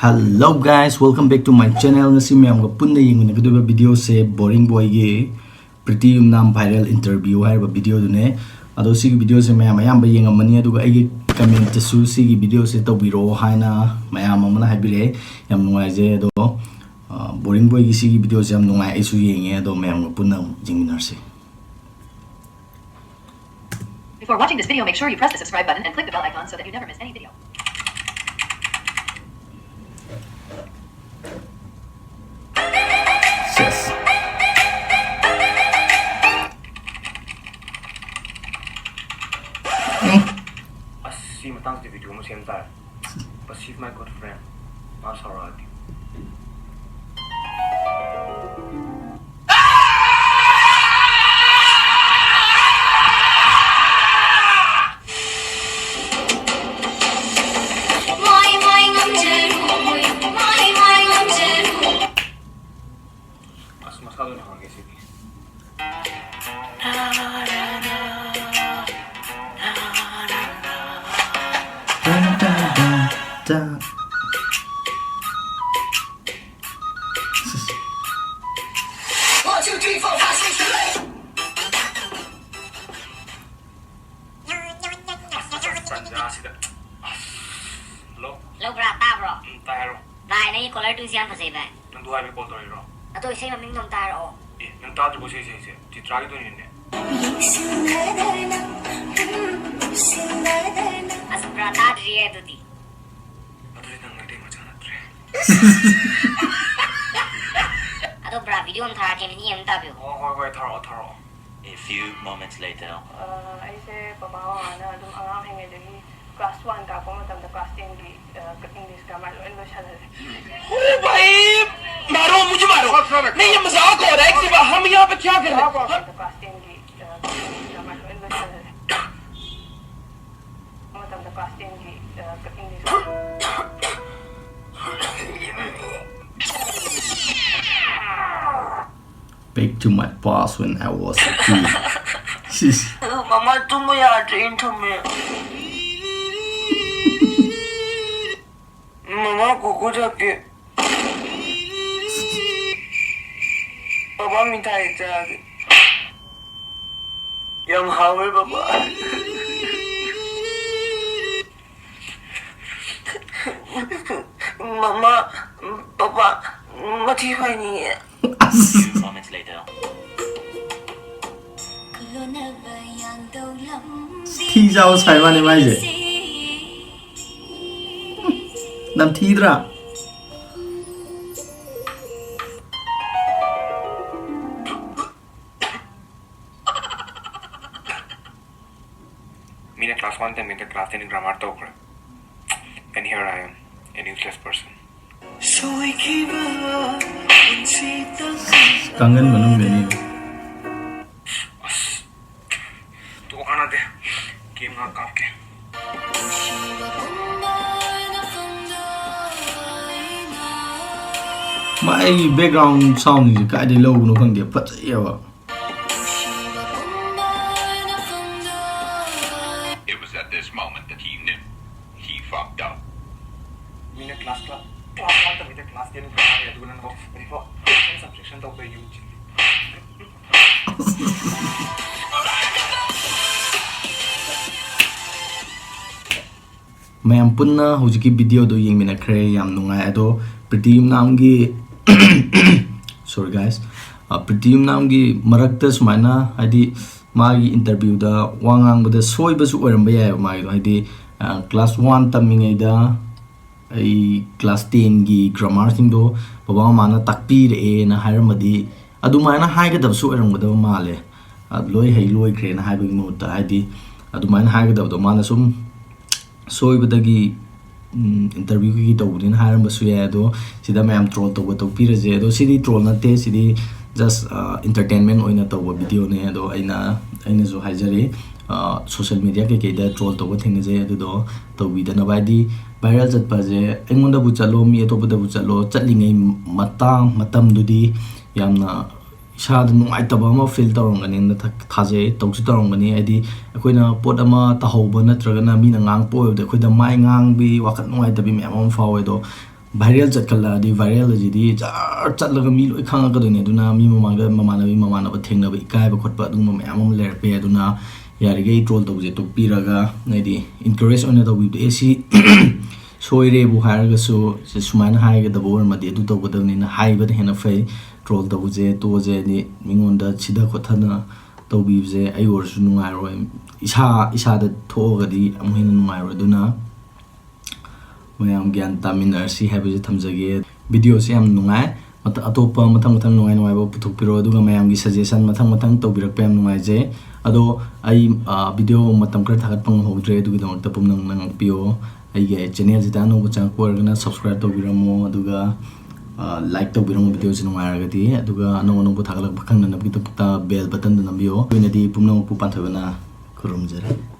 Hello guys, welcome back to my channel. Ngasi mayam ga punna yengna video se boring boy ge Pretty Yumnam viral interview hai ba video dune ado si video se mayam ba yengamani aduga ai comment su si video se tawbiro haina mayam amana habire yam nungai je do boring boy gi si video se yam nungai ai su yenge ado mayam ga punna jingminar se. Before watching this video, make sure you press the subscribe button and click the bell icon so that you never miss any video. Así matang di video mo siyempre. Pasif my good friend. Maserati. Masyado nakakisip. Lâu bra ta bro. Tayo. Dai nei color tu siang phasai ba. Nang duhay may kolto ro. Ato isay maming nom ta ro. Nang tadro ko siya. Ti tragi to ninne. As bra ta riye tu di. Ato nang ngai mo chana tre. Ato bra video am tha ke ni em ta bio. Hoy tharo. A few moments later. Aise pabawa ana adum angang hengedagi class 1 ka ko matamda class 10 gi English grammar lo shalale भाई मारो मुझे मारो नहीं ये मजाक हो रहा है कि हम यहाँ पे क्या कर रहे हैं class 10 gi grammar lo shalale matamda class 10 gi English Back to my past when I was a kid. मामा तुम यार ट्रेन थमे मामा को जाके पापा मिठाई जाके यम हावे पापा मामा पापा मची भाई नहीं है A few moments later. Thi jao sai ba ne mai je. Nam thi dra. Mina class 1 then mina class 10 in grammar to kore. And here I am, a useless person. Kangen manung de ni. Tu kana de. Game nga kap ke. My background sound is ka de low no khang de pat ya ba. It was at this moment that he knew he fucked up. Mina class 1 then mina class 10 in grammar ya dunan ko. Before subsection to by you. Mayam punna hujiki video do yeng mina khre yam nungai ado Pretty Yumnam gi sorry guys Pretty Yumnam gi marakta sumaina hadi magi interview da wangang bada soi basu oram ba ya magi hadi class 1 tamingai da ai class 10 gi grammar thing do baba mana takpi re na haramadi adumaina haiga da su oram da male loi hei loi khre na haiba mo ta hadi adumaina haiga da do mana sum soi badagi interview ki tawdin haram basu ya do sida mayam troll to pira je do sidi troll na te sidi just entertainment oina to video ne do aina zo hajari social media ke da troll to thing je do to bi da na ba di viral jat pa je engonda bu chalo mi to bu da bu chalo chatlingai matam du di yamna ꯏꯁꯥꯗ ꯅꯨꯡꯉꯥꯏꯇꯕ ꯑꯃ feel ꯇꯧꯔꯝꯒꯅꯤꯅ ꯊꯥꯖꯩ ꯇꯧꯁꯨ ꯇꯧꯔꯝꯒꯅꯤ ꯍꯥꯏꯗꯤ ꯑꯩꯈꯣꯏꯅ ꯄꯣꯠ ꯑꯃ ꯇꯧꯍꯧꯕ ꯅꯠꯇ꯭ꯔꯒꯅ ꯃꯤꯅ ꯉꯥꯡꯉꯛꯄ ꯑꯣꯏꯕꯗ ꯑꯩꯈꯣꯏꯗ ꯃꯥꯏ ꯉꯥꯡꯕꯤ ꯋꯥꯈꯜ ꯅꯨꯡꯉꯥꯏꯇꯕꯤ ꯃꯌꯥꯝ ꯑꯃ ꯐꯥꯎꯋꯦ ꯑꯗꯣ viral chatkhalla di viral ajidi jar chatlaga mi loi khanga ka done aduna mi mamanga mamana thengna ba ikai ba khotpa adum mayam am lerpe aduna yarige troll tawje tokpiraga nadi encourage on the with AC soire bu haraga so sumana haiga da bor madi adu tawgadawni na haiba da hena fai troll tawje toje ni mingonda chida khothana tawbibje ai orsu nungai roi isa da thoga di amhena nungai ro aduna mayam gyan taminarsi haibje thamjage video se am nungai atopa mathang nungai nungai ba puthokpiro aduga mayam gi suggestion mathang tawbirak pem nungai je ado ai video matam kar thagat pang hodre adugi dong ta pum nang pio ai ge channel jita no chang ko argana subscribe tawbiramo aduga like tawbiramo video se nungai argati aduga no bu thagalak bakhang na nabi ta bell button na nabio inadi pum nang pu panthabana kurum jare